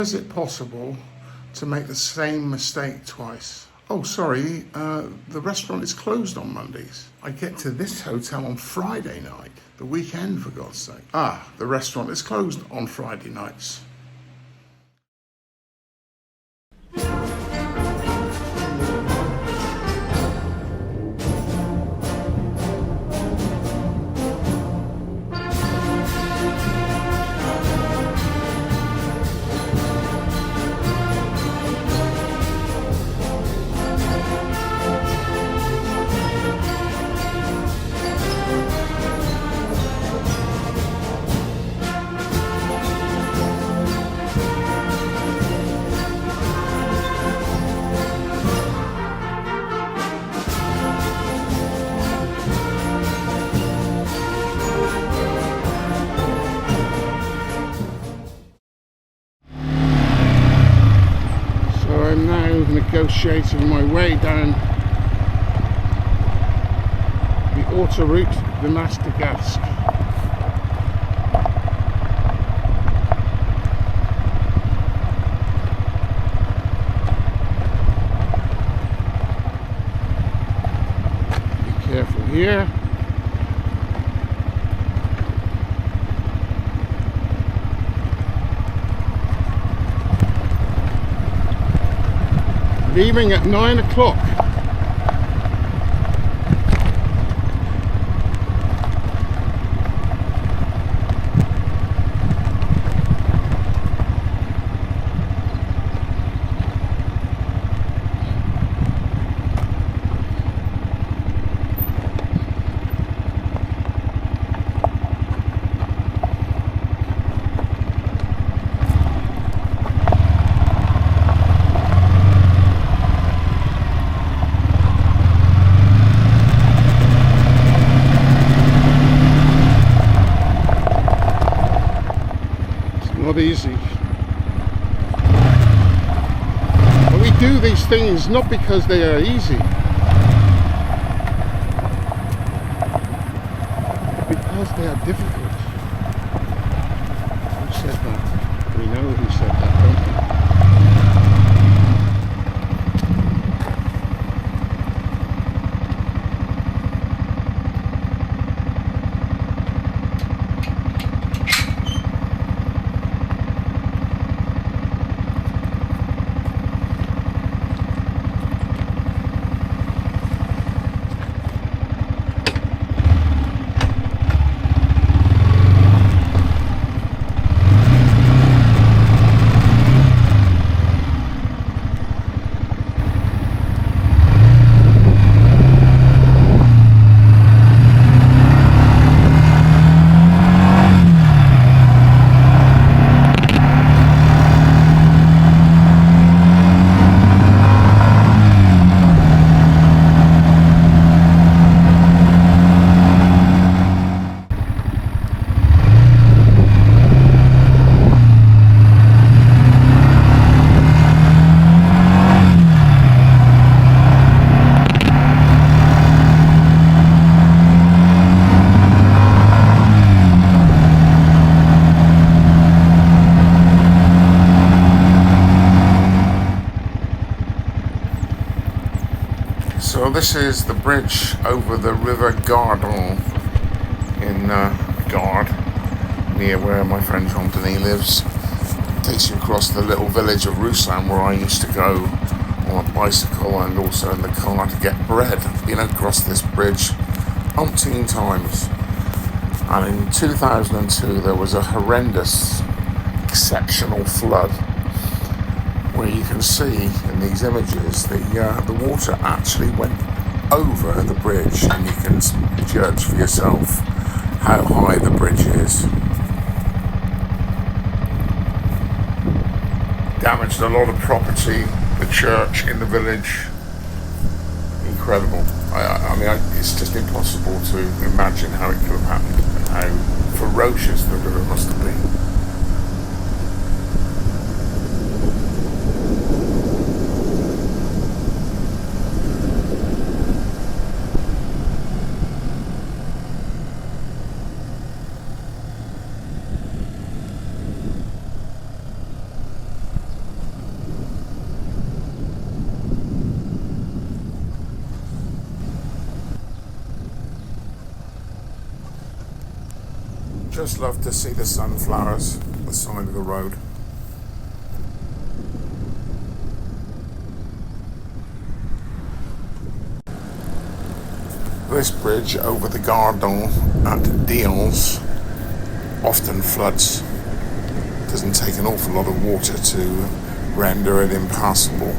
Is it possible to make the same mistake twice? Oh, sorry, the restaurant is closed on Mondays. I get to this hotel on Friday night, the weekend for God's sake. Ah, the restaurant is closed on Friday nights. I'm now negotiating my way down the autoroute de Mastergasque. Be careful here. Leaving at 9 o'clock. Not easy. But we do these things not because they are easy, but because they are difficult. Who said that? We know who said that, don't we? So this is the bridge over the river Gardon in Gorges, near where my friend Jean Denis lives. It takes you across the little village of Ussel where I used to go on a bicycle and also in the car to get bread. Been across this bridge umpteen times. And in 2002 there was a horrendous, exceptional flood, where you can see in these images the water actually went over the bridge, and you can judge for yourself how high the bridge is. Damaged a lot of property, the church in the village. Incredible. I mean, it's just impossible to imagine how it could have happened and how ferocious the river must have been. Just love to see the sunflowers at the side of the road. This bridge over the Gardon at Dions often floods. Doesn't take an awful lot of water to render it impassable.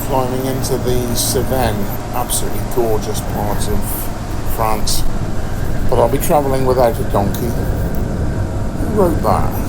Climbing into the Cévennes, absolutely gorgeous part of France. But I'll be travelling without a donkey. Who wrote that?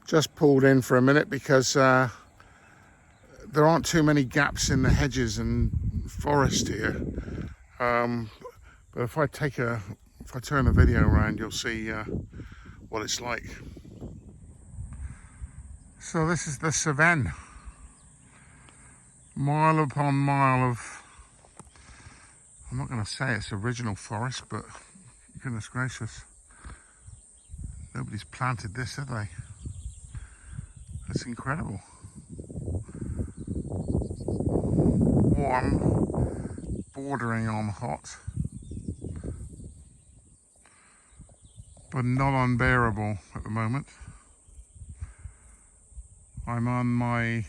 Just pulled in for a minute because there aren't too many gaps in the hedges and forest here. But if I turn the video around, you'll see what it's like. So this is the Cévennes. Mile upon mile of, I'm not going to say it's original forest, but goodness gracious, nobody's planted this, have they? That's incredible. Warm, bordering on hot, but not unbearable at the moment. I'm on my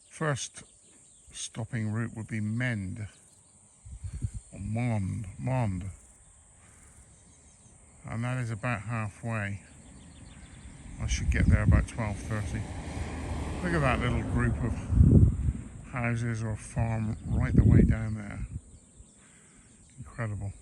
first stopping route would be Mende or Mond, and that is about halfway. I should get there about 12:30. Look at that little group of houses or farm right the way down there. Incredible.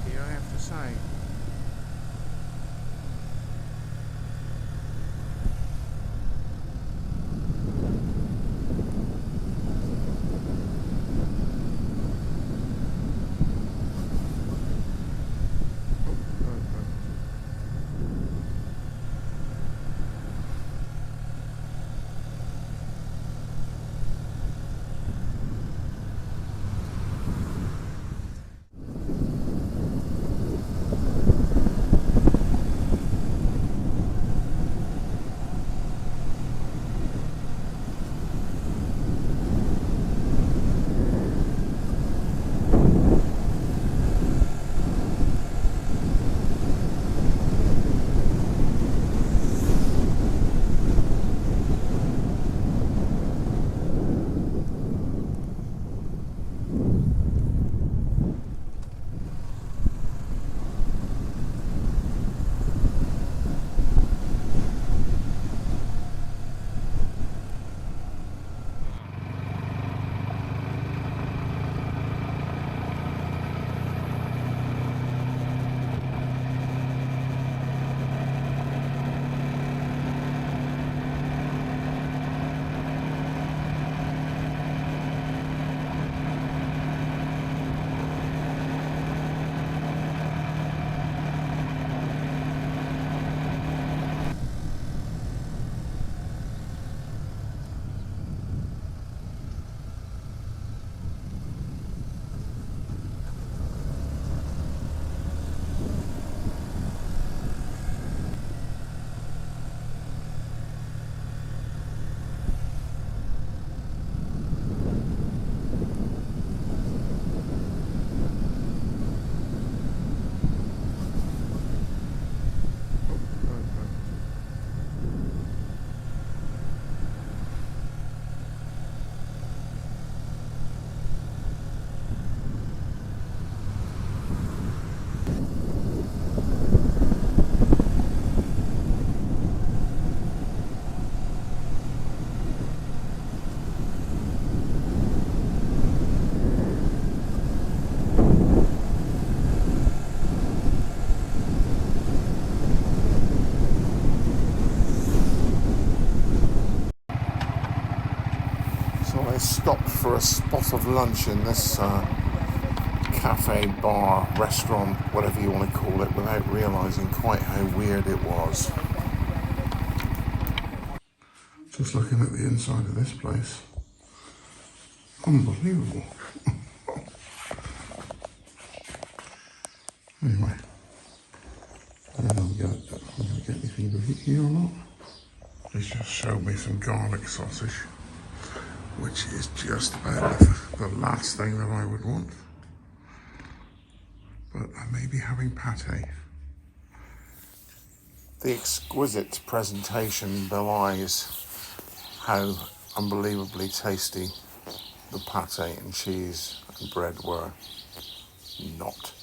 tricky, I have to say. I stopped for a spot of lunch in this cafe, bar, restaurant, whatever you want to call it, without realising quite how weird it was. Just looking at the inside of this place. Unbelievable. Anyway, I don't know if I'm going to get anything to eat here or not. He's just showed me some garlic sausage, which is just about the last thing that I would want. But I may be having pate. The exquisite presentation belies how unbelievably tasty the pate and cheese and bread were not.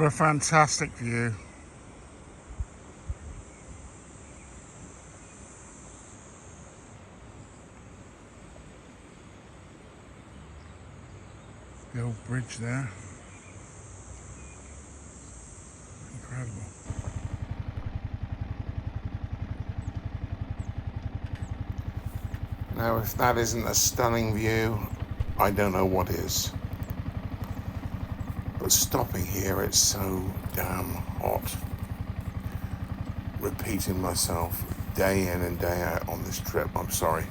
a fantastic view. The old bridge there. Incredible. Now, if that isn't a stunning view, I don't know what is. But stopping here, it's so damn hot. Repeating myself day in and day out on this trip, I'm sorry.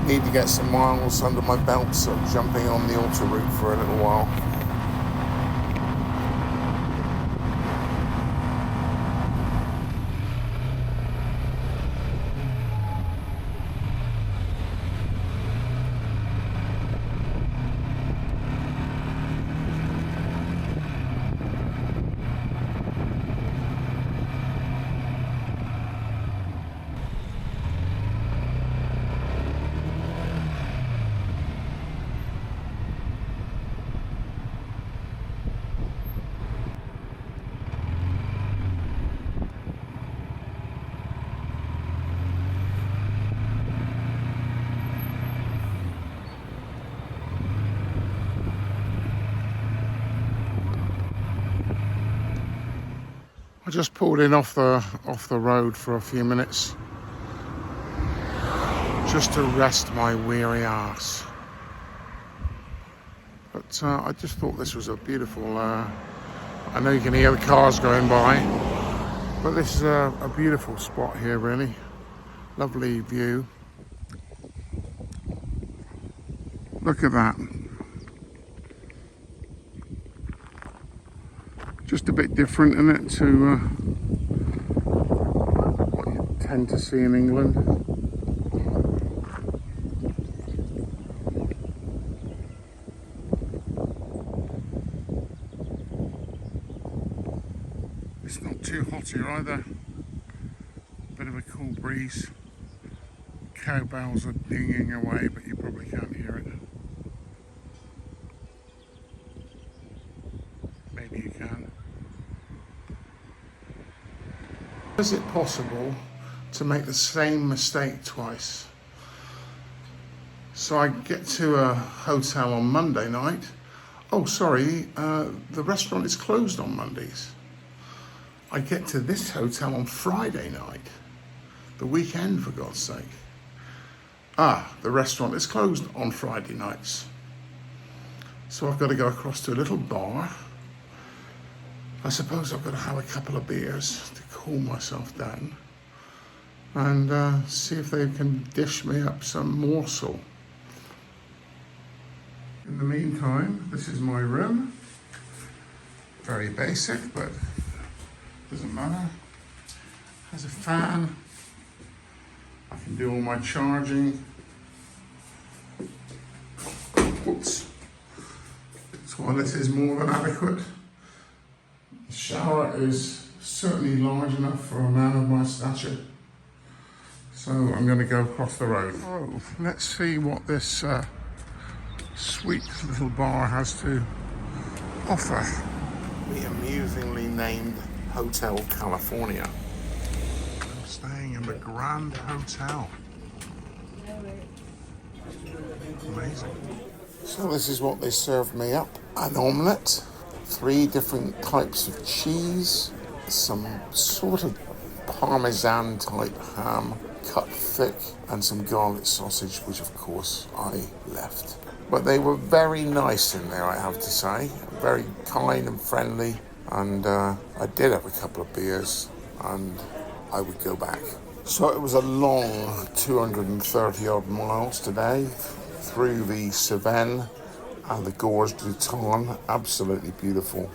Need to get some miles under my belt, so jumping on the auto route for a little while. I just pulled in off the road for a few minutes just to rest my weary arse. But I just thought this was a beautiful, I know you can hear the cars going by, but this is a beautiful spot here really. Lovely view. Look at that. Just a bit different, isn't it, to what you tend to see in England. It's not too hot here either. Bit of a cool breeze. Cow bells are dinging away, but you probably can't hear it. Maybe you can. Is it possible to make the same mistake twice? So I get to a hotel on Monday night. Oh, sorry, the restaurant is closed on Mondays. I get to this hotel on Friday night, the weekend for God's sake. Ah, the restaurant is closed on Friday nights. So I've got to go across to a little bar. I suppose I've got to have a couple of beers to cool myself down and see if they can dish me up some morsel. In the meantime, this is my room. Very basic, but doesn't matter. Has a fan. I can do all my charging. Whoops. Toilet is more than adequate. The shower is certainly large enough for a man of my stature. So I'm going to go across the road. Oh, let's see what this sweet little bar has to offer. The amusingly named Hotel California. I'm staying in the Grand Hotel. Amazing. So this is what they served me up. An omelette, 3 different types of cheese, some sort of Parmesan type ham, cut thick, and some garlic sausage, which of course I left. But they were very nice in there, I have to say. Very kind and friendly. And I did have a couple of beers and I would go back. So it was a long 230 odd miles today through the Cévennes and the Gorges duTarn, absolutely beautiful.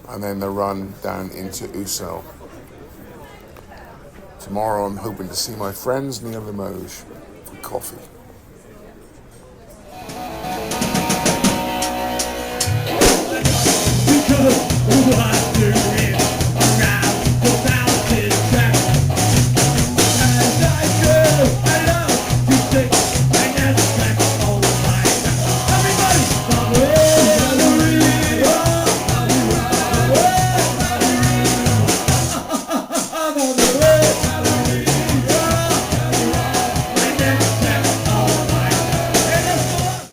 And then the run down into Ussel. Tomorrow I'm hoping to see my friends near Limoges for coffee.